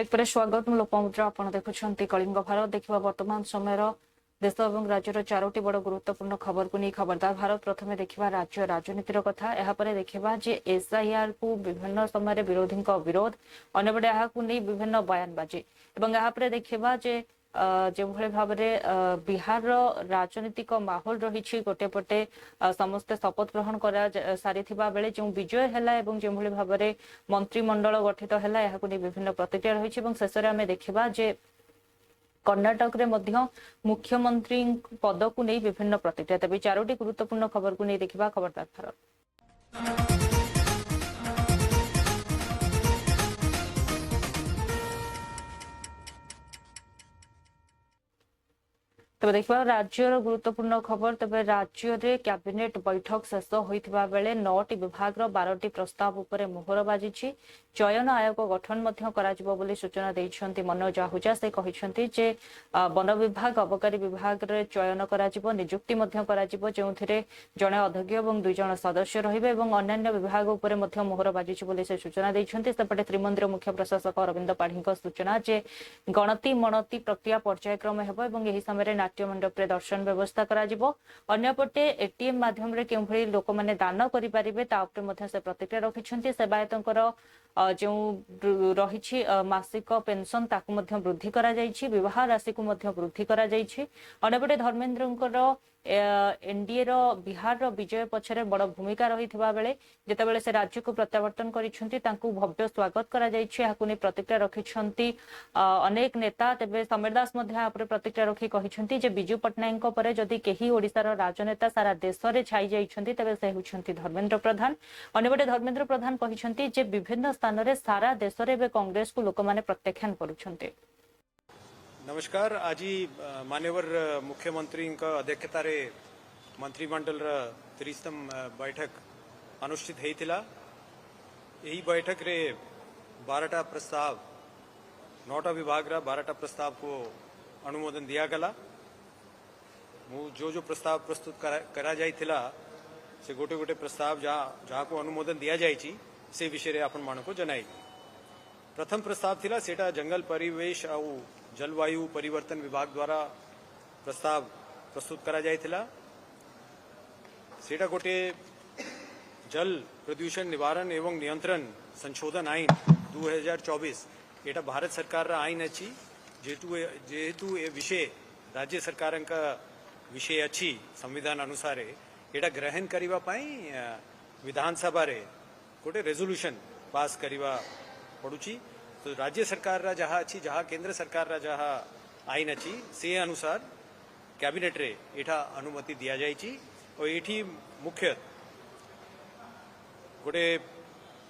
Break पर स्वागत मु लोकमुद्रा आपण देखुछंती कलिंग भारत देखिबा वर्तमान समय देश और राज्यर चारोटी बड़ गुरुत्वपूर्ण खबर को नहीं खबरदार भारत प्रथमे देखिबा राज्य राजनीतिर कथा एहा परे देखिबा जे एसआईआर को विभिन्न समय विरोधी विरोध अन्यपटे एहा को नहीं विभिन्न बयानबाजी एवं एहा परे देखिबा जे जो भाव में बिहार राजनीतिक माहौल रही गोटे पटे समस्ते शपथ ग्रहण कर सारी बेले जो विजय है जो भाव में मंत्रिमंडल गठित है यह विभिन्न प्रतिक्रिया रही शेष में आम देखा जे कर्णाटक रे मध्य मुख्यमंत्री पद को नहीं विभिन्न प्रतिक्रिया तेज चारोटी गुरुत्वपूर्ण खबर को नहीं देखा खबरदार भारत। तबे देखा राज्यर गुरुत्वपूर्ण खबर तेज राज्य में कैबिनेट बैठक शेष होता बेले 9टी विभाग 12टी प्रस्ताव उपर मोहर बाजी चयन आयोग गठन बोली सूचना देते मनोज आहूजा से कहते जे वन विभाग अबकारी विभाग रे चयन कर निजुक्ति जो जड़े अध्यक्ष और 2 जन सदस्य रहिबे एवं अन्य विभाग उपर मोहर बाजी से सूचना देते सेपटे श्रीमंदिर मुख्य प्रशासक अरविंद पाढ़ी सूचना जे गणति मणति प्रक्रिया पर्यायक्रम हो समय नाट्य मंडप दर्शन व्यवस्था करपटे एटीएम माध्यम लोक मैंने दान करें से प्रतिक्रिया रखिंट सेवायतर जो रही मासिक पेंशन ताकू वृद्धि कर राशि को वृद्धि करपटे धर्मेन्द्र एनडीए बिहार विजय पछरे बड़ भूमिका रही बेले जितेबाला से राज्य को प्रत्यावर्तन करूँ भव्य स्वागत कर प्रतिक्रिया रखिंट अनेक नेता तेज समीर दास प्रतिक्रिया रखी कहते बिजू पट्टनायक पर जदि कहीं ओडिशार राजनेता सारा देश में छाई जाइछन्ति तेबे से होछन्ति धर्मेन्द्र प्रधान अन्यपटे धर्मेन्द्र प्रधान कहते जे विभिन्न स्थान में सारा देश में कांग्रेस को लोक मैंने प्रत्याख्यान करुछन्ति। नमस्कार। आज मान्यवर मुख्यमंत्री अध्यक्षतार मंत्रिमंडल त्रिस्तम बैठक अनुष्ठित होता। यही बैठक रे 12टा प्रस्ताव 9टा विभाग 12टा प्रस्ताव को अनुमोदन दिया गला। जो प्रस्ताव प्रस्तुत करा जाइथिला से गोटे गोटे प्रस्ताव जहाँ को अनुमोदन दिया जाइछि से विषय रे आपण मानको जनाई। प्रथम प्रस्ताव थिला सेटा जंगल परिवेश और जलवायु परिवर्तन विभाग द्वारा प्रस्ताव प्रस्तुत करा जाइथिला। सेटा गोटे जल प्रदूषण निवारण एवं नियंत्रण संशोधन आईन 2024 एटा भारत सरकार आईन अच्छी जेहेतु ए विषय राज्य सरकार का विषय अच्छी संविधान अनुसार एटा ग्रहण करिवा पाई विधानसभा रे गोटे रेजोल्यूशन पास करिवा पड़ुची। तो राज्य सरकार जहाँ अच्छी जहाँ केंद्र सरकार जहाँ आईन अच्छी से अनुसार कैबिनेट रे एठा अनुमति दिया जाइची। और एठी मुख्य गोटे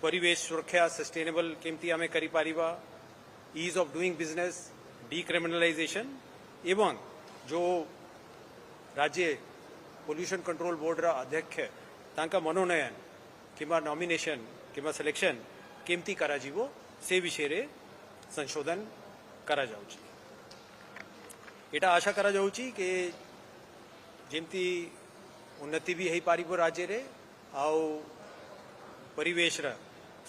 परिवेश सुरक्षा सस्टेनेबल केमती आमे करि पारिबा, ease of doing business, decriminalisation एवं जो राज्य पोल्यूशन कंट्रोल बोर्ड रा अध्यक्ष तांका मनोनयन किंबा नॉमिनेशन किंबा सिलेक्शन केमती करा जीवो से विषय रे संशोधन करा जाउची। एटा आशा करा जाउची कि जेमती उन्नति भी है पारिबो राज्य रे आउ परिवेश रा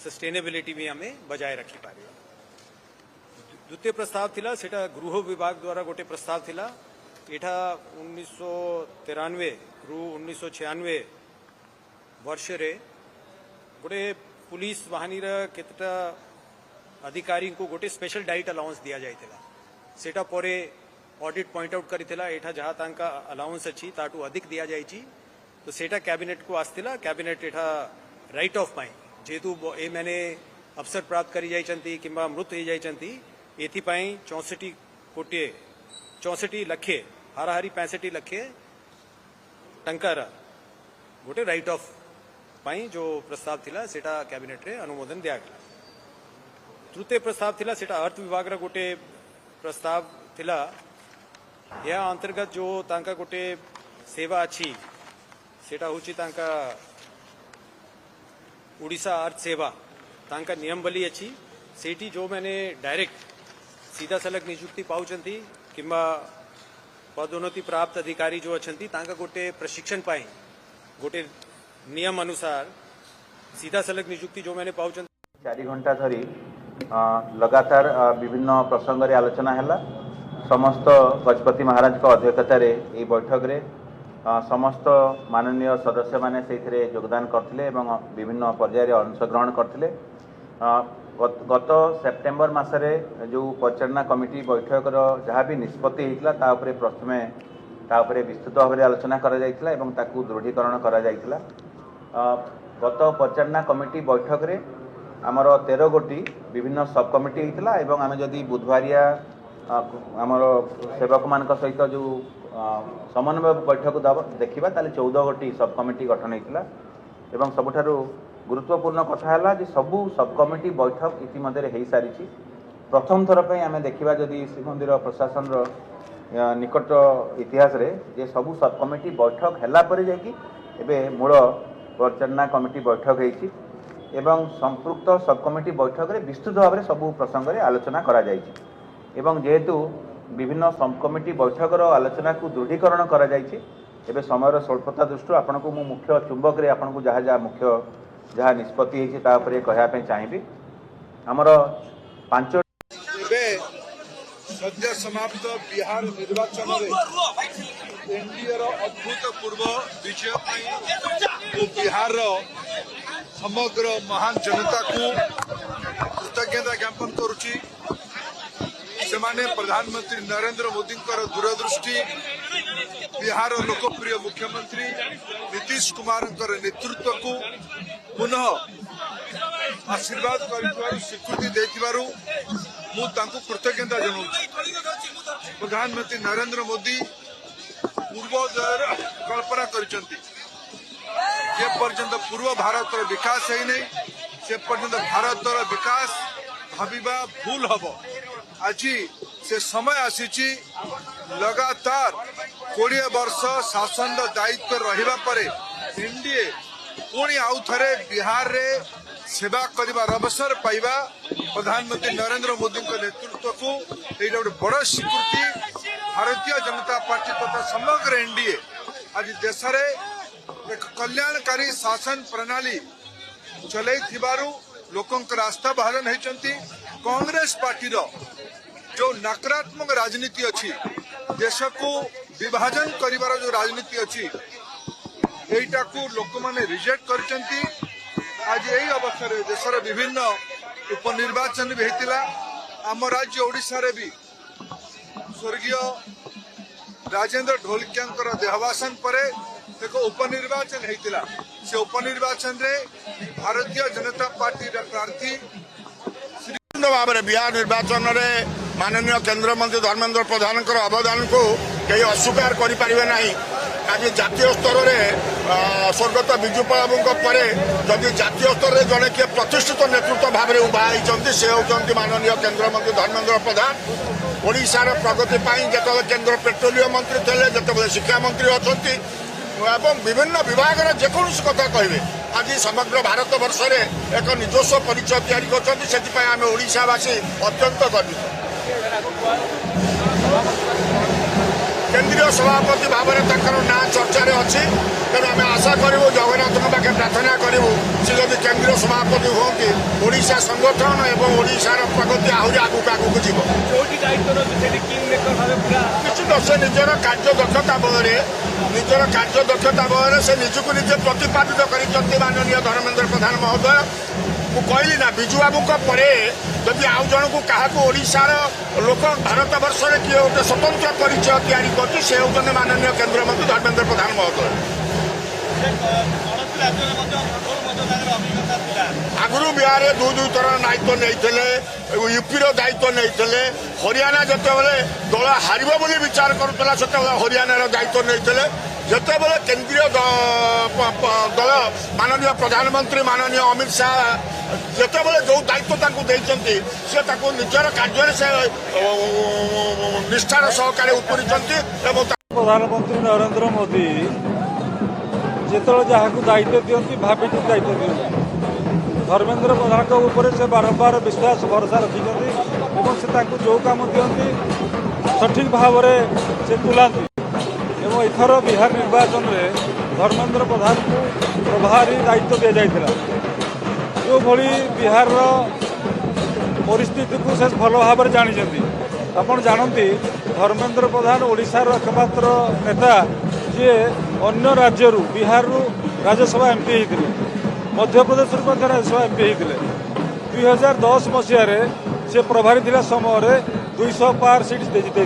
सस्टेनेबिलिटी भी हमें बजाय रखी पारिबा। द्वितीय प्रस्ताव थिला सेटा गृह विभाग द्वारा गोटे प्रस्ताव थिला। एठा 1993 रु 1996 वर्ष रे गोटे पुलिस बाहिनी केतटा अधिकारी को गोटे स्पेशल डाइट अलाउंस दिया जाइथिला। सेटा परे ऑडिट पॉइंट आउट करिथिला एठा जहाँ तांका अलाउंस अच्छी ताटू अधिक दिया जाइची। तो सेटा कैबिनेट को आस्थिला। कैबिनेट एठा राइट ऑफ पाई जेतु ए मैंने अवसर प्राप्त करी जाइचंती किंबा मृत हो जाइचंती एथिपाई 64 लक्षे हाराहारी 65 लक्षे टंकार गोटे राइट ऑफ पाई जो प्रस्ताव थिला सेटा कैबिनेट रे अनुमोदन दिया गला। तृतीय प्रस्ताव थिला सेटा अर्थ विभाग रा गोटे प्रस्ताव थिला। या अंतर्गत जो तांका गोटे सेवा अच्छी सेटा होची तांका उड़ीसा अर्थ सेवा तांका नियमबली अच्छी सेठी जो मैंने डायरेक्ट सीधा सलग नियुक्ति पाउचंती किंबा पदोन्नति प्राप्त अधिकारी जो अच्छी तांका गोटे प्रशिक्षण पाई गोटे नियम अनुसार सीधा सलग नियुक्ति जो मैंने पाउचंती 4 घंटा धरी लगातार विभिन्न प्रसंग रे आलोचना हैला। समस्त गजपति महाराज को अध्यक्षतार यह बैठक रे समस्त माननीय सदस्य माने से योगदान करथिले एवं विभिन्न पर्याय रे अंशग्रहण करथिले। गत सेप्टेम्बर मासरे जो परिचालना कमिटी बैठक जहाँ भी निष्पत्ति होता ताऊपर प्रथमे ताऊपर विस्तृत भाव में आलोचना करा जायतिला एवं ताकू दृढ़ीकरण करा जायतिला। गत परिचालना कमिटी बैठक रे आमर 13 गोटी विभिन्न सब कमिटी होता एवं आम जदि बुधवारिया आमर सेवक मान सहित जो समन्वय बैठक देखा ताले 14 गोटी सब कमिटी गठन होता एवं सबुठारु गुरुत्वपूर्ण कथा है कि सबू सब कमिटी बैठक इतिमध्य हो सारी। प्रथम थर पर आम देखा जदि श्रीमंदिर प्रशासन निकट इतिहास रे जे सबू सब कमिटी बैठक है जाकि मूल परिचालना कमिटी बैठक होती एवं संपृक्त सब कमिटी बैठक रे विस्तृत भाव में सबू प्रसंग रे आलोचना करा जायछि एवं जेहेतु विभिन्न सब कमिटी बैठक आलोचना को दृढ़ीकरण करा जायछि एबे समय स्वल्पता दृष्टि आपन को मु मुख्य चुंबक रे आपन को जहाँ मुख्य जहाँ निष्पत्ति होइछि ता उपरे कहया चाहिए। आमर 5 सद्य समाप्त बिहार निर्वाचन में एनडीए अभूतपूर्व विजय बिहार समग्र महान जनता को कृतज्ञता ज्ञापन करुच्ची। सेमाने प्रधानमंत्री नरेंद्र मोदी दूरदृष्टि बिहार लोकप्रिय मुख्यमंत्री नीतीश कुमार नेतृत्व को पुनः आशीर्वाद कर स्वीकृति देथिबारु मु तांको कृतज्ञता जनाऊँ। प्रधानमंत्री नरेंद्र मोदी पूर्वोदय कल्पना करिसंती जे पर्यंत पूर्व भारत विकास है नहीं से पर्यंत भारत विकास भाविबा भूल हब। आज से समय आसीची लगातार 20 वर्ष शासन दायित्व रहिबा परे एनडीए पुणी आउ थे बिहार रे सेवा करिबार अवसर पाइबा प्रधानमंत्री नरेंद्र मोदी नेतृत्व को एक बड़ स्वीकृति भारतीय जनता पार्टी तथा समग्र एनडीए आज देश रे एक कल्याणकारी शासन प्रणाली चलै थिबारु लोकंक रास्ता बहाल होती। कांग्रेस पार्टी जो नकारात्मक राजनीति अच्छी देश को विभाजन करिबार जो राजनीति अच्छी एटा को लोक माने रिजेक्ट करचंती। आज यही अवसर देशर विभिन्न उपनिर्वाचन भी होता। आम राज्य ओडिशा रे भी स्वर्गीय राजेंद्र ढोलकिया देहावसान पर एक उपनिर्वाचन होता। से उपनिर्वाचन रे भारतीय जनता पार्टी प्रार्थी भाव में बिहार निर्वाचन में माननीय केंद्र मंत्री धर्मेंद्र प्रधान अवदान को कहीं अस्वीकार करें ना। आज जातीय स्तर में स्वर्गत विजु बाबू जदि जातीय स्तर में जड़े किए प्रतिष्ठित नेतृत्व भाव में उभा होती से होती माननीय केंद्र मंत्री धर्मेंद्र प्रधान। ओडिशार प्रगति जो केंद्र पेट्रोलियम मंत्री थे जो शिक्षा मंत्री अच्छा एवं विभिन्न विभाग जेकोसी कथा कहे आज समग्र भारत वर्ष में एक निजस्व परिचय तैयारी कर ओडिशावासी अत्यंत गर्वित। केंद्रीय सभापति भाव में ना चर्चा अच्छी तेणु आम आशा करूँ जगन्नाथ पाखे प्रार्थना करूँ सी जब केंद्रीय सभापति होती ओडिशा संगठन एवं ओडिशार प्रगति आहरी आगुक आगुक जीव निश्चित से निजर कार्यदक्षता बल से निजक निजे प्रतिपादित कर माननीय धर्मेंद्र प्रधान महोदय मु कहली ना विजु बाबू जदि आउ जन को क्या ओडिशार लोक भारत वर्ष में किए गोटे स्वतंत्र परिचय तैयारी कर माननीय केंद्र मंत्री धर्मेंद्र प्रधान महोदय। आगुरी बिहार दुई थर दायित्व नहीं यूपीर दायित्व नहीं हरियाणा जिते दल हार बोली विचार करुला से हरियाणार दायित्व नहीं जिते केंद्रीय दल माननीय प्रधानमंत्री माननीय अमित शाह जिते जो दायित्व देते निजर कार्य से निष्ठार सहकारे उपरी प्रधानमंत्री नरेंद्र मोदी जिते जहाँ दायित्व दिखती भाभी दायित्व दिखती धर्मेंद्र प्रधान उपर से बारंबार विश्वास भरोसा रखिंट से जो कम दिखती सठिक भाव से तुलांती एवं एथर बिहार निर्वाचन में धर्मेंद्र प्रधान को प्रभारी दायित्व दि जाता जो भली बिहार परिस्थिति को से भल भाव जानी आपण जानती धर्मेंद्र प्रधान ओडिशार एकमात्र नेता जी अन्य राज्य बिहार राज्यसभा एमपी होते मध्यप्रदेश राज्यसभा एमपी होते 2010 मसीह से प्रभारी थिला समय 200 पार सीट जीते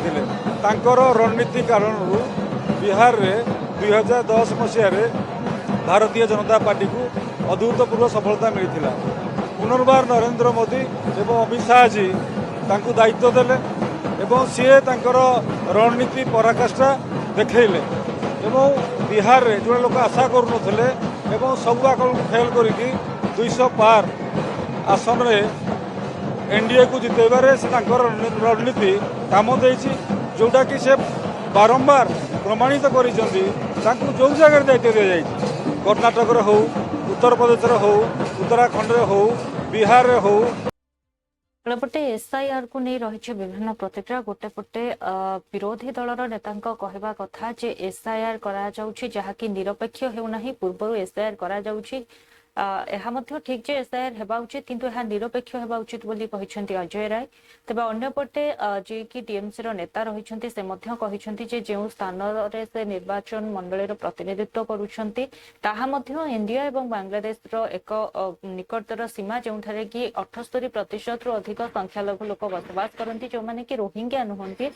रणनीति कारण बिहार में 2010 मसीह भारतीय जनता पार्टी को अभूतपूर्व सफलता मिलता। पुनर्बार नरेंद्र मोदी एवं अमित शाह जी तांकु दायित्व देले एवं सीए तांकर रणनीति पराकाष्ठा देखले एवं बिहार रे जो लोक आशा करुनथले एवं सब आकलन फेल करिकी 200 पार आसन रे एनडीए को जितेबारे से तांकर रणनीति काम देछि जोटा कि से बारंबार प्रमाणित करिसंती तांकु जो जगह दायित्व दिया जाइछि कर्णाटक रे हो उत्तर प्रदेश रे हो उत्तराखंड रे हो बिहार रे हो पटे एसआईआर को नहीं रही विभिन्न प्रतिक्रिया गोटे पटे विरोधी दलर नेता कहवा कथा जे एसआईआर करा जाउछि जहाँकि निरपेक्ष हेउना पूर्व एसआईआर करा जाउछि यह ठीक जे एसआईआर हेबा उचित किंतु यह निरपेक्ष हेबा उचित बोली कहिसेंती अजय राय। तेबे अन्य पटे जे कि टीएमसी रो नेता रहिसेंती से मध्य कहिसेंती जे जेउ स्थान रे से निर्वाचन मंडली रो प्रतिनिधित्व करूछंती ताहा मध्य इंडिया एवं बांग्लादेश रो एक निकटतर सीमा जेउठारे कि 78% रो अधिक संख्यालघु लोक बसवास करंती जो माने कि रोहिंग्या नुहंती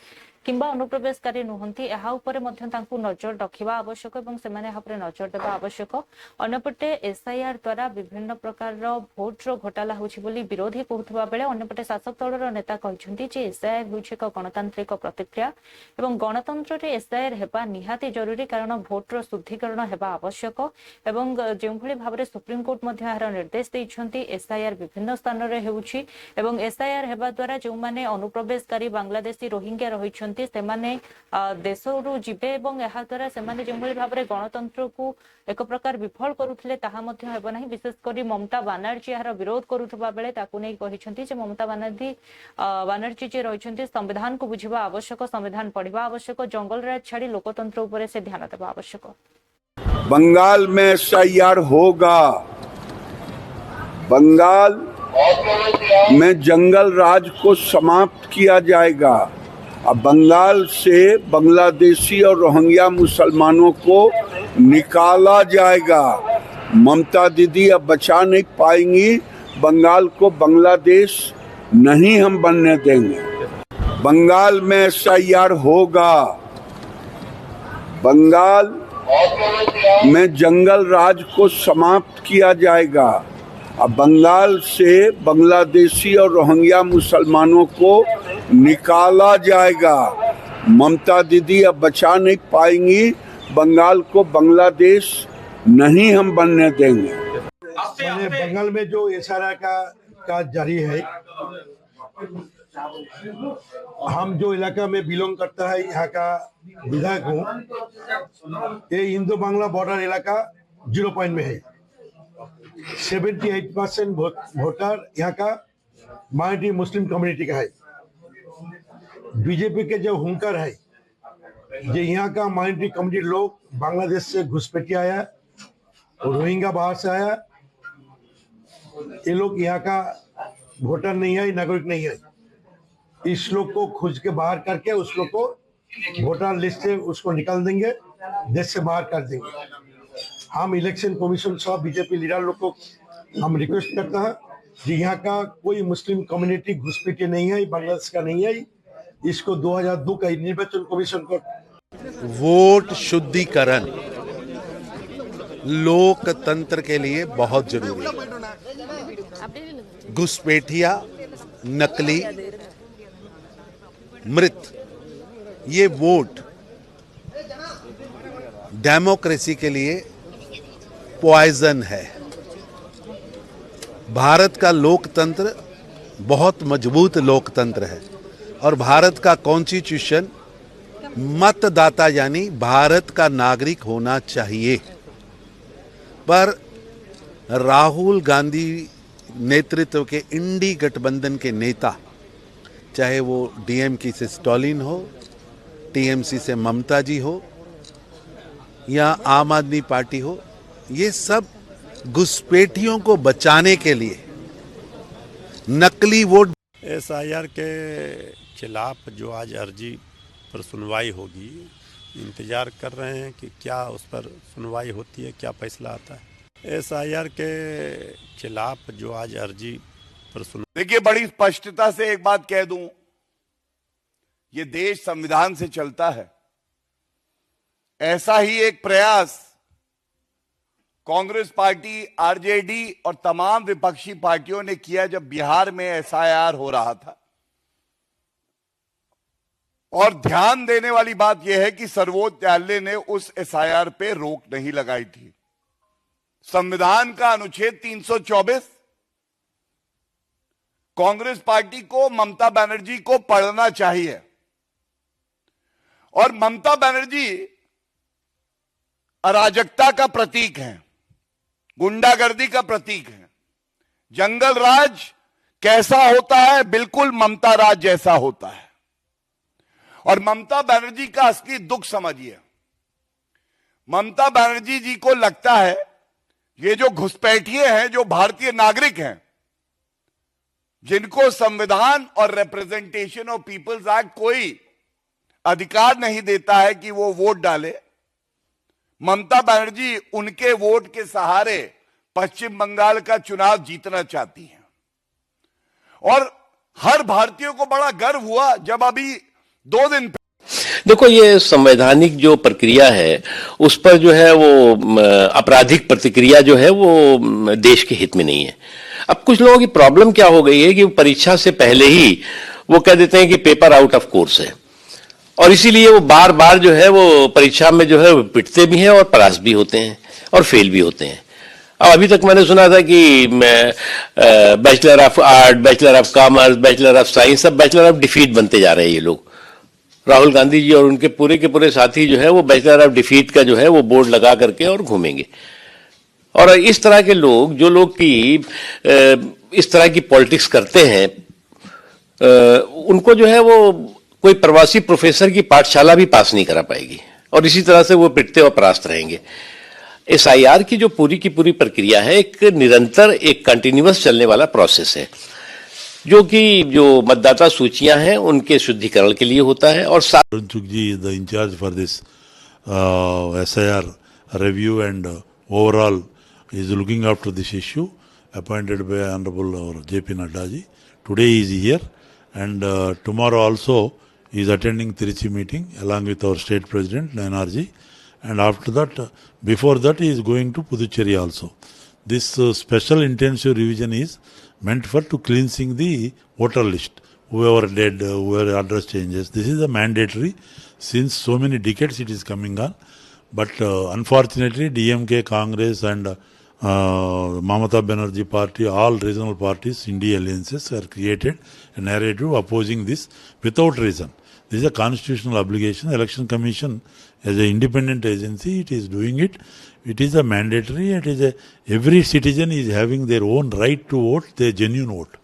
किंबा अनुप्रवेशकारी नुहंती एहा उपरे मध्य तांकु नजर रखिबा आवश्यक एवं सेमाने एहा उपरे नजर देबा आवश्यक। अन्यपटे एसआईआर द्वारा विभिन्न प्रकार भोट रो घोटाला होछि बोली विरोधी कहउथबा बेले अन्यपटे शासक दलर नेता कहछंती जे एसआईआर होछि एक गणतांत्रिक प्रतिक्रिया एवं गणतंत्र रे एसआईआर हेबा निहाती जरूरी कारण भोट रो शुद्धिकरण हेबा आवश्यक एवं जेउ भली भाबरे सुप्रीम कोर्ट मध्य एहार निर्देश दैछंती एसआईआर विभिन्न स्थान रे हेउछि एवं एसआईआर हेबा द्वारा जो माने अनुप्रवेशकारी बांग्लादेशी रोहिंग्या रहिछंती सेमाने देशरू जीवे एवं एहा द्वारा सेमाने जेउ भली भाबरे गणतंत्र को एक प्रकार विफल करुथिले ताहा मध्य हेबो नाही। विशेष करी ममता बानर्जी यार विरोध करुथबा बेले ताकु नै कहिसंती जे ममता बानर्जी जे रहिसंती संविधान को बुझिबा आवश्यक संविधान पढ़िबा आवश्यक जंगल राज छाड़ी लोकतंत्र ऊपर से ध्यान देबा आवश्यक। बंगाल में एसआईआर होगा, बंगाल में जंगल राज को समाप्त किया जाएगा। अब बंगाल से बांग्लादेशी और रोहिंग्या मुसलमानों को निकाला जाएगा। ममता दीदी अब बचा नहीं पाएंगी बंगाल को, बांग्लादेश नहीं हम बनने देंगे। बंगाल में एसआईआर होगा, बंगाल में जंगल राज को समाप्त किया जाएगा। अब बंगाल से बांग्लादेशी और रोहिंग्या मुसलमानों को निकाला जाएगा। ममता दीदी अब बचा नहीं पाएंगी बंगाल को, बांग्लादेश नहीं हम बनने देंगे। बंगाल में जो एसआईआर का जारी है, हम जो इलाका में बिलोंग करता है यहाँ का विधायक हूँ, ये इंडो बांग्ला बॉर्डर इलाका 0 पॉइंट में है। 78% वोटर यहाँ का माइनॉरिटी मुस्लिम कम्युनिटी का है। बीजेपी के जो हुंकार है, ये यहाँ का माइनॉरिटी कम्युनिटी लोग बांग्लादेश से घुसपैठी आया, रोहिंग्या बाहर से आया, ये लोग यहाँ का वोटर नहीं है, नागरिक नहीं है। इस लोग को खोज के बाहर करके उस लोग को वोटर लिस्ट से उसको निकाल देंगे, देश से बाहर कर देंगे। हम इलेक्शन कमीशन सब बीजेपी लीडर लोग को हम रिक्वेस्ट करता है कि यहाँ का कोई मुस्लिम कम्युनिटी घुसपैठी नहीं है, बांग्लादेश का नहीं है। इसको 2002 का निर्वाचन कमीशन को वोट शुद्धिकरण लोकतंत्र के लिए बहुत जरूरी है। घुसपैठिया, नकली, मृत, ये वोट डेमोक्रेसी के लिए पॉइजन है। भारत का लोकतंत्र बहुत मजबूत लोकतंत्र है और भारत का कॉन्स्टिट्यूशन मतदाता यानी भारत का नागरिक होना चाहिए। पर राहुल गांधी नेतृत्व के इंडी गठबंधन के नेता, चाहे वो डीएमके से स्टालिन हो, टीएमसी से ममता जी हो या आम आदमी पार्टी हो, ये सब घुसपैठियों को बचाने के लिए नकली वोट एसआईआर के खिलाफ जो आज अर्जी पर सुनवाई होगी, इंतज़ार कर रहे हैं कि क्या उस पर सुनवाई होती है, क्या फैसला आता है। एसआईआर के खिलाफ जो आज अर्जी पर देखिए, बड़ी स्पष्टता से एक बात कह दूं, ये देश संविधान से चलता है। ऐसा ही एक प्रयास कांग्रेस पार्टी, आरजेडी और तमाम विपक्षी पार्टियों ने किया जब बिहार में एसआईआर हो रहा था। और ध्यान देने वाली बात यह है कि सर्वोच्च न्यायालय ने उस एसआईआर पे रोक नहीं लगाई थी। संविधान का अनुच्छेद 324 कांग्रेस पार्टी को, ममता बनर्जी को पढ़ना चाहिए। और ममता बनर्जी अराजकता का प्रतीक है, गुंडागर्दी का प्रतीक है। जंगल राज कैसा होता है? बिल्कुल ममता राज जैसा होता है। और ममता बनर्जी का असली दुख समझिए। ममता बनर्जी जी को लगता है ये जो घुसपैठिए हैं, जो भारतीय नागरिक हैं, जिनको संविधान और रिप्रेजेंटेशन ऑफ पीपल्स एक्ट कोई अधिकार नहीं देता है कि वो वोट डाले, ममता बनर्जी उनके वोट के सहारे पश्चिम बंगाल का चुनाव जीतना चाहती हैं। और हर भारतीय को बड़ा गर्व हुआ जब अभी 2 दिन देखो, ये संवैधानिक जो प्रक्रिया है उस पर जो है वो आपराधिक प्रतिक्रिया जो है वो देश के हित में नहीं है। अब कुछ लोगों की प्रॉब्लम क्या हो गई है कि परीक्षा से पहले ही वो कह देते हैं कि पेपर आउट ऑफ कोर्स है, और इसीलिए वो बार बार जो है वो परीक्षा में जो है वो पिटते भी हैं और पास भी होते हैं और फेल भी होते हैं। अब अभी तक मैंने सुना था कि bachelor of art, bachelor of commerce, bachelor of science, सब बैचलर ऑफ डिफीट बनते जा रहे हैं ये लोग। राहुल गांधी जी और उनके पूरे के पूरे साथी जो है वो बैचलर ऑफ डिफीट का जो है वो बोर्ड लगा करके और घूमेंगे। और इस तरह के लोग, जो लोग की इस तरह की पॉलिटिक्स करते हैं, उनको जो है वो कोई प्रवासी प्रोफेसर की पाठशाला भी पास नहीं करा पाएगी, और इसी तरह से वो पिटते और परास्त रहेंगे। एसआईआर की जो पूरी की पूरी प्रक्रिया है एक निरंतर, एक कंटिन्यूअस चलने वाला प्रोसेस है, जो कि जो मतदाता सूचियां हैं उनके शुद्धिकरण के लिए होता है। और Arun Chugji is the incharge for this SIR review and overall is looking after this issue, appointed by Honorable J.P. Nadda ji. Today he is here, and tomorrow also he is attending Trichy meeting along with our state president NRG, and after that, before that he is going to Puducherry also. This special intensive revision is meant for to cleansing the voter list, whoever dead, whoever address changes. This is a mandatory since so many decades it is coming on. But unfortunately, DMK, Congress and Mamata Banerjee party, all regional parties, India alliances are created a narrative opposing this without reason. This is a constitutional obligation. Election Commission as an independent agency, it is doing it. It is a mandatory. It is every citizen is having their own right to vote, their genuine vote.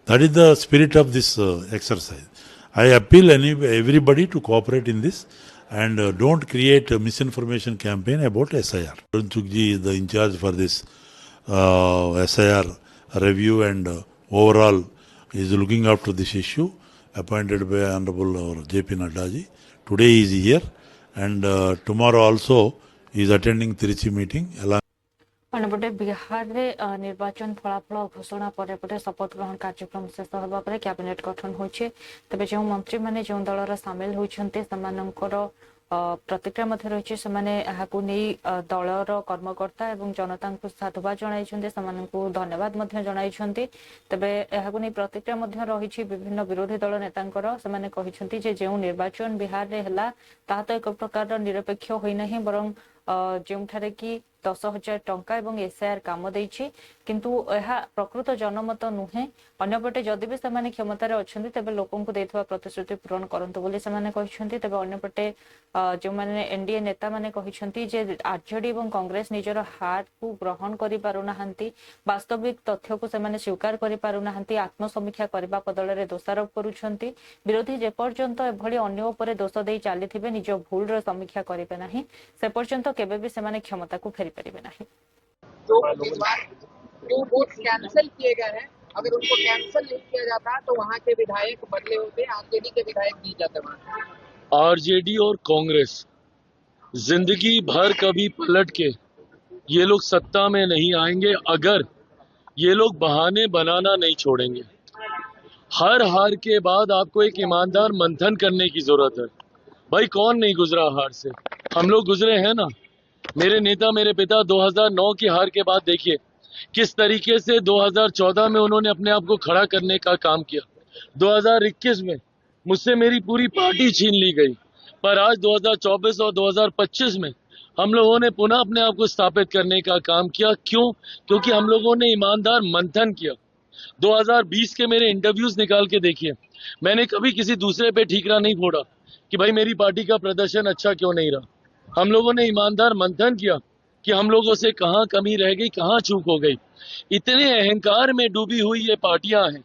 That is the spirit of this exercise. I appeal everybody to cooperate in this and don't create a misinformation campaign about SIR. Arun Chugji is the incharge for this SIR review and overall is looking after this issue, appointed by Honorable J.P. Nadda ji. Today he is here, and tomorrow also he is attending Trichy meeting along. अन्यपटे Bihar में निर्वाचन फलाफल घोषणा पर शपथ ग्रहण कार्यक्रम शेष होगा पर कैबिनेट गठन होइछे। तबे जो मंत्री माने जो दलर सामिल होइछन्ते समानंकर प्रतिक्रिया मध्य रहिछे, समाने एहाकु नै दलर कर्मकर्ता एवं जनता को साधुवाद जणाइछन्ते, समानंकु धन्यवाद मध्य जणाइछन्ते। तबे एहाकु नै प्रतिक्रिया मध्य रहिछे विभिन्न विरोधी दल नेतांकर। समाने कहिछन्ते जे जो निर्वाचन बिहार रे हला ता तो एक प्रकार निरपेक्ष होई नाही, बरं जोठारे कि 10,000 टंका एवं एसआईआर काम देइछि, किंतु यह प्रकृत जनमत नुहे। अन्यपटे जदि भी सेमाने क्षमतार अछन्ति तबे लोकंकु देथवा प्रतिश्रुति पूरण करंतु बोली सेमाने कहिसन्ति। तबे अन्यपटे जो माने एनडीए नेता माने कहिसन्ति जे आरजेडी एवं कांग्रेस निजर हार को ग्रहण करि पारु नाहंती, वास्तविक तथ्य को सेमाने स्वीकार करि पारु नाहंती, आत्मसमीक्षा करबा बदलरे दोषारोप करूछन्ति। विरोधी जे पर्यंत एभली अन्य उपरे दोष देई चालिथिबे, निज भूल रो समीक्षा करिबे नाही, से पर्यंत केबे भी सेमाने क्षमता को फेरि परिबे नाही। दो वोट कैंसिल किए गए हैं, अगर उनको कैंसिल नहीं किया जाता तो वहाँ के विधायक बदले होते, आरजेडी के विधायक जीत जाते वहाँ। आरजेडी और कांग्रेस जिंदगी भर कभी पलट के ये लोग सत्ता में नहीं आएंगे अगर ये लोग बहाने बनाना नहीं छोड़ेंगे। हर हार के बाद आपको एक ईमानदार मंथन करने की जरूरत है। भाई कौन नहीं गुजरा हार से, हम लोग गुजरे हैं ना। मेरे नेता मेरे पिता 2009 की हार के बाद देखिए किस तरीके से 2014 में उन्होंने अपने आप को खड़ा करने का काम किया। 2021 में मुझसे मेरी पूरी पार्टी छीन ली गई, पर आज 2024 और 2025 में हम लोगों ने पुनः अपने आप को स्थापित करने का काम किया। क्यों? क्योंकि हम लोगों ने ईमानदार मंथन किया। 2020 के मेरे इंटरव्यूज निकाल के देखिए, मैंने कभी किसी दूसरे पे ठीकरा नहीं फोड़ा कि भाई मेरी पार्टी का प्रदर्शन अच्छा क्यों नहीं रहा। हम लोगों ने ईमानदार मंथन किया कि हम लोगों से कहाँ कमी रह गई, कहाँ चूक हो गई। इतने अहंकार में डूबी हुई ये पार्टियां हैं,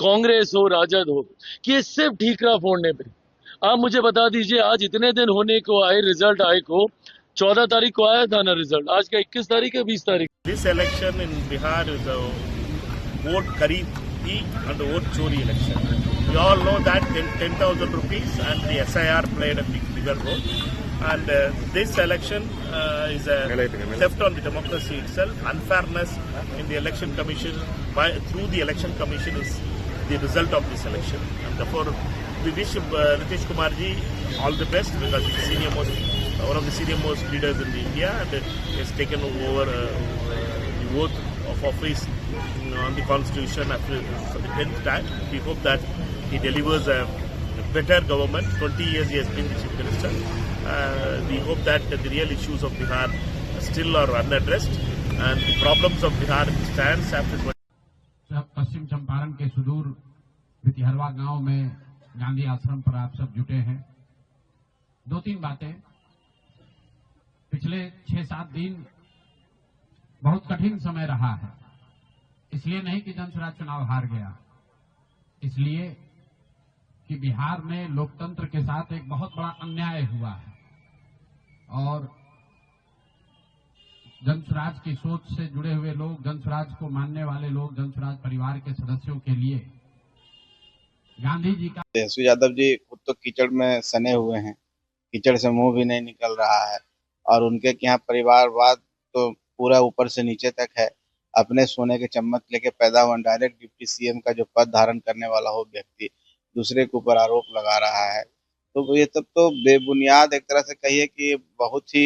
कांग्रेस हो राजद हो, कि ये सिर्फ ठीकरा फोड़ने पे। आप मुझे बता दीजिए, आज इतने दिन होने को आए, रिजल्ट आए को 14 तारीख को आया था ना रिजल्ट, आज का 21 तारीख है 20 तारीख। This election in Bihar is a vote खरीदी and vote chori election. We all know that 10,000 rupees and the SIR played a bigger role. And this election is a theft on the democracy itself. Unfairness in the election commission through the election commission is the result of this election. And therefore, we wish Nitish Kumar ji all the best because he's one of the senior most leaders in India and he has taken over the oath of office on the constitution for the 10th time. We hope that he delivers a better government. 20 years he has been the chief minister. We hope that the real issues of Bihar still are unaddressed and the problems of Bihar stands after 20. पश्चिम चंपारण के सुदूर बितिहरवा गांव में गांधी आश्रम पर आप सब जुटे हैं। 2-3 बातें। पिछले 6-7 दिन बहुत कठिन समय रहा है, इसलिए नहीं कि जनसुराज चुनाव हार गया, इसलिए कि बिहार में लोकतंत्र के साथ एक बहुत बड़ा अन्याय हुआ है और जनसुराज की सोच से जुड़े हुए लोग, जनसुराज को मानने वाले लोग, जनसुराज परिवार के सदस्यों के लिए गांधी जी का। तेजस्वी यादव जी खुद तो कीचड़ में सने हुए हैं, कीचड़ से मुंह भी नहीं निकल रहा है और उनके यहाँ परिवारवाद तो पूरा ऊपर से नीचे तक है। अपने सोने के चम्मच लेके पैदा हुआ डायरेक्ट डिप्टी सीएम का जो पद धारण करने वाला हो व्यक्ति दूसरे के ऊपर आरोप लगा रहा है, तो ये सब तो बेबुनियाद एक तरह से कहिए कि बहुत ही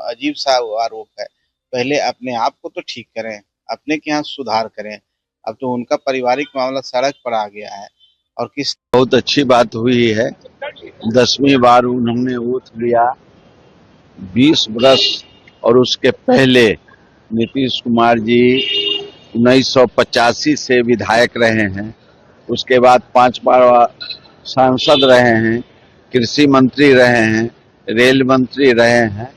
अजीब सा आरोप है। पहले अपने आप को तो ठीक करें, अपने के यहाँ सुधार करें। अब तो उनका पारिवारिक मामला सड़क पर आ गया है और किस बहुत अच्छी बात हुई है। 10वीं बार उन्होंने वोट लिया। 20 वर्ष और उसके पहले नीतीश कुमार जी 1985 से विधायक रहे हैं, उसके बाद 5 बार सांसद रहे हैं, कृषि मंत्री रहे हैं, रेल मंत्री रहे हैं।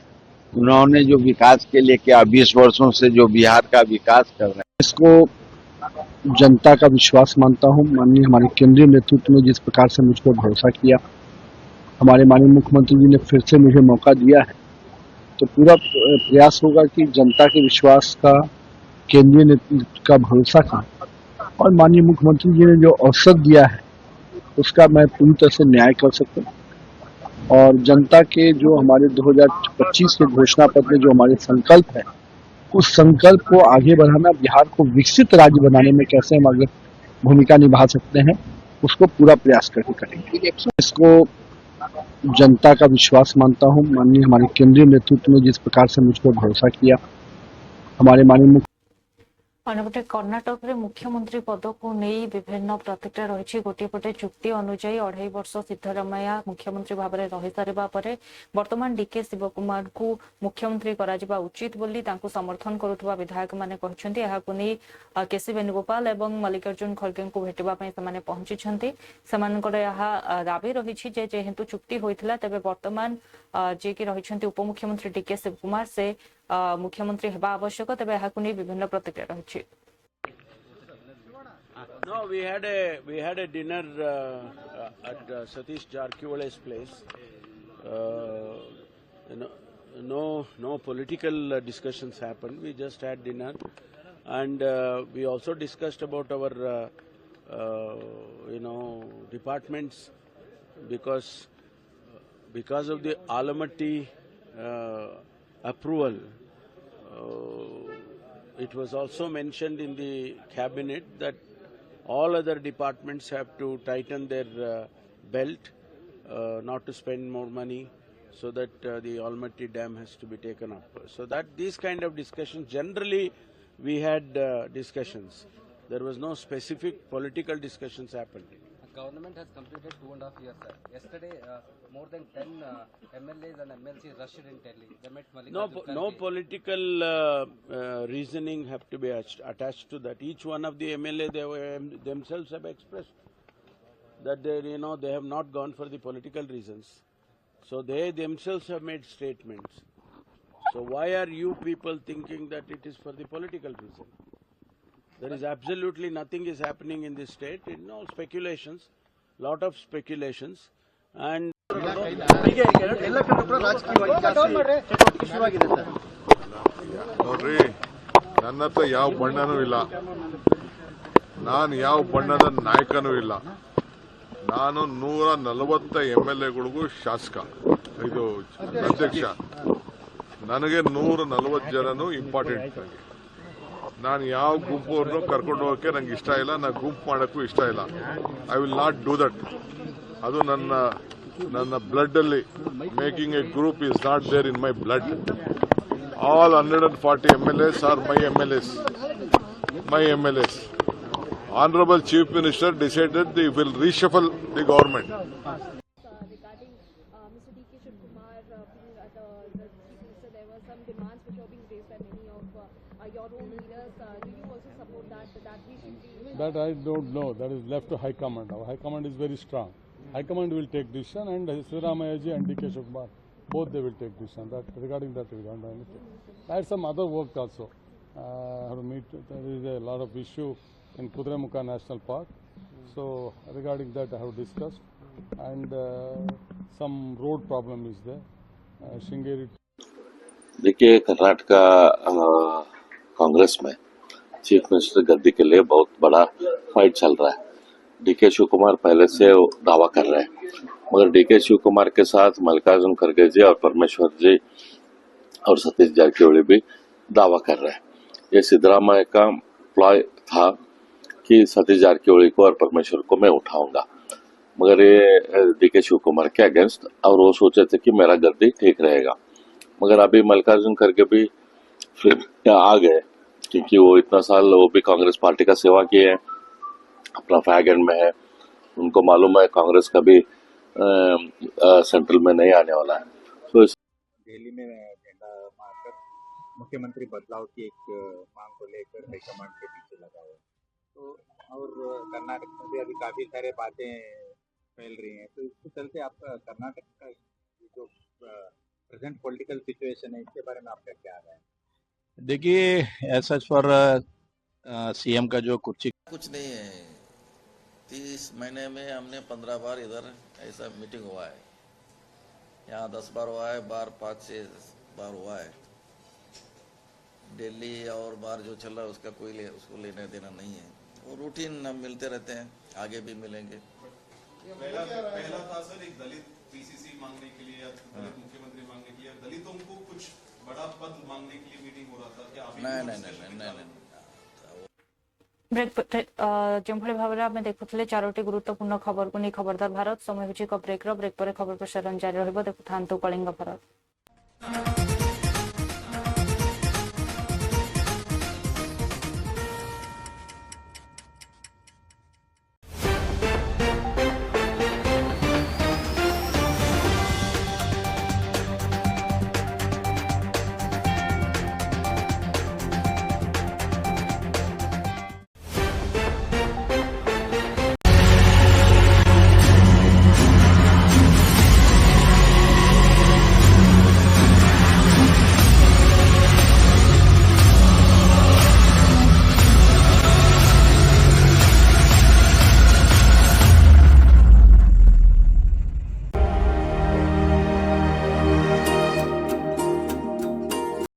उन्होंने जो विकास के लिए किया, 20 वर्षों से जो बिहार का विकास कर रहे हैं, इसको जनता का विश्वास मानता हूं। माननीय हमारे केंद्रीय नेतृत्व ने जिस प्रकार से मुझ पर भरोसा किया, हमारे माननीय मुख्यमंत्री जी ने फिर से मुझे मौका दिया है, तो पूरा प्रयास होगा कि जनता के विश्वास का, केंद्रीय नेतृत्व का भरोसा का और माननीय मुख्यमंत्री जी ने जो अवसर दिया है उसका मैं पूरी तरह से न्याय कर सकूं और जनता के जो हमारे 2025 के घोषणा पत्र में जो हमारे संकल्प है, उस संकल्प को आगे बढ़ाना, बिहार को विकसित राज्य बनाने में कैसे हम आगे भूमिका निभा सकते हैं, उसको पूरा प्रयास करके करेंगे। इसको जनता का विश्वास मानता हूं। माननीय हमारे केंद्रीय नेतृत्व ने जिस प्रकार से मुझ पर भरोसा किया, हमारे माननीय अन्यपटे कर्णाटक रे मुख्यमंत्री पद को नहीं विभिन्न प्रतिक्रिया रही। गोटे पटे चुक्ति अनुଯାयी 2.5 वर्ष सिद्धरामैया मुख्यमंत्री भाव में रही सारिबा परे वर्तमान डीके शिवकुमार को मुख्यमंत्री कराजिबा उचित बोली तांको समर्थन करुवा विधायक माने कहछन्ती। एहाकु नै केसी वेणुगोपाल एवं मल्लिकार्जुन खड़गे को भेटिबा पई समाने पहुंचिछन्ती। समानकर यहा दाबी रही जे जेहेतु चुक्ति होइथिला तबे वर्तमान जे कि रहिछन्ती उपमुख्यमंत्री डीके शिवकुमार से मुख्यमंत्री हेबा आवश्यक, तबे एहाकु नै विभिन्न प्रतिक्रिया रही। No, we had a dinner at Satish Jarkiwale's place. No political discussions happened. We just had dinner. And we also discussed about our, departments, because of the Alamatti approval. It was also mentioned in the cabinet that all other departments have to tighten their belt, not to spend more money, so that the Almaty Dam has to be taken up. So that these kind of discussions, generally we had discussions. There was no specific political discussions happened. The government has completed 2.5 years, sir. Yesterday, more than 10 MLAs and MLCs rushed in Delhi. They met Mallikarjun No political reasoning have to be attached to that. Each one of the MLA themselves have expressed that they have not gone for the political reasons. So they themselves have made statements. So why are you people thinking that it is for the political reason? There is absolutely nothing is happening in this state. All speculations, lot of speculations, and ನೋಡ್ರಿ, ನನ್ನ ಹತ್ರ ಯಾವ ಬಣ್ಣನೂ ಇಲ್ಲ, ನಾನು ಯಾವ ಬಣ್ಣದ ನಾಯಕನೂ ಇಲ್ಲ. ನಾನು 140 MLAಗಳಿಗೂ ಶಾಸಕ, ಇದು ಅಧ್ಯಕ್ಷ. ನನಗೆ 140 ಜನನು ಇಂಪಾರ್ಟೆಂಟ್. ನಾನು ಯಾವ ಗುಂಪುವನ್ನು ಕರ್ಕೊಂಡು ಹೋಗಕ್ಕೆ ನಂಗೆ ಇಷ್ಟ ಇಲ್ಲ, ನಾನು ಗುಂಪು ಮಾಡೋಕ್ಕೂ ಇಷ್ಟ ಇಲ್ಲ. I will not do that. ಅದು ನನ್ನ ಬ್ಲಡ್ ಅಲ್ಲಿ. Making a group is not there in my blood. All 140 MLAs are my MLAs. Honorable Chief Minister decided they will reshuffle the government. Regarding Mr. D.K. Shivkumar being the Chief Minister, there were some demands which were being raised by many of your own leaders. Do you also support that we should be? That I don't know. That is left to High Command. Our High Command is very strong. High Command will take decision, and Siddharamayaji and D.K. Shivkumar, both they will take decision. That regarding that we don't know anything. I had some other work also. There is a lot of issue in Kudremukha National Park. So regarding that I have discussed, and some road problem is there. Shringeri. देखिए, कर्नाटका कांग्रेस में chief minister गद्दी के लिए बहुत बड़ा fight चल रहा है. DK Shiv Kumar पहले से दावा कर रहे हैं, मगर डीके शिव कुमार के साथ मल्लिकार्जुन खड़गे जी और परमेश्वर जी और सतीश जारकिहोली भी दावा कर रहे हैं. ये सिद्धरामैया का प्लॉय था कि सतीश जारकिहोली को और परमेश्वर को मैं उठाऊंगा, मगर ये डीके शिव कुमार के अगेंस्ट, और वो सोचे थे कि मेरा गद्दी ठीक रहेगा. मगर अभी मल्लिकार्जुन खड़गे भी फिर आ गए, क्योंकि वो इतना साल वो भी कांग्रेस पार्टी का सेवा किए हैं, अपना फ्लैग एंड में है. उनको मालूम है कांग्रेस का भी सेंट्रल में नहीं आने वाला है. तो दिल्ली में झंडा मारकर मुख्यमंत्री बदलाव की एक मांग को लेकर हाईकमांड के पीछे लगा हुआ है. तो और कर्नाटक में भी अभी काफी सारे बातें फैल रही हैं. तो इसके चलते आपका कर्नाटक का जो प्रेजेंट पॉलिटिकल सिचुएशन है, इसके बारे में आपका क्या राय है? देखिए, ऐसा फॉर सीएम का जो कुछ नहीं है. 30 महीने में हमने 15 बार इधर ऐसा मीटिंग हुआ है. यहाँ 10 बार हुआ है, बार 5-6 बार हुआ है. दिल्ली और बार जो चल रहा है उसका उसको लेने देना नहीं है. वो रूटीन हम मिलते रहते हैं, आगे भी मिलेंगे. पहला था सर एक दलित पीसीसी मांगने के लिए या दलित मुख्यमंत्री मांगने के लिए, दलितों को कुछ बड़ा पद मांगने के लिए मीटिंग हो रहा था. क्या नहीं. ब्रेक जो भाव में देखुले 4टी गुरुत्वपूर्ण खबर को नहीं खबरदार भारत. समय होची ब्रेक पर खबर प्रसारण जारी रहिबो. देखु थांतु कलिंग भारत.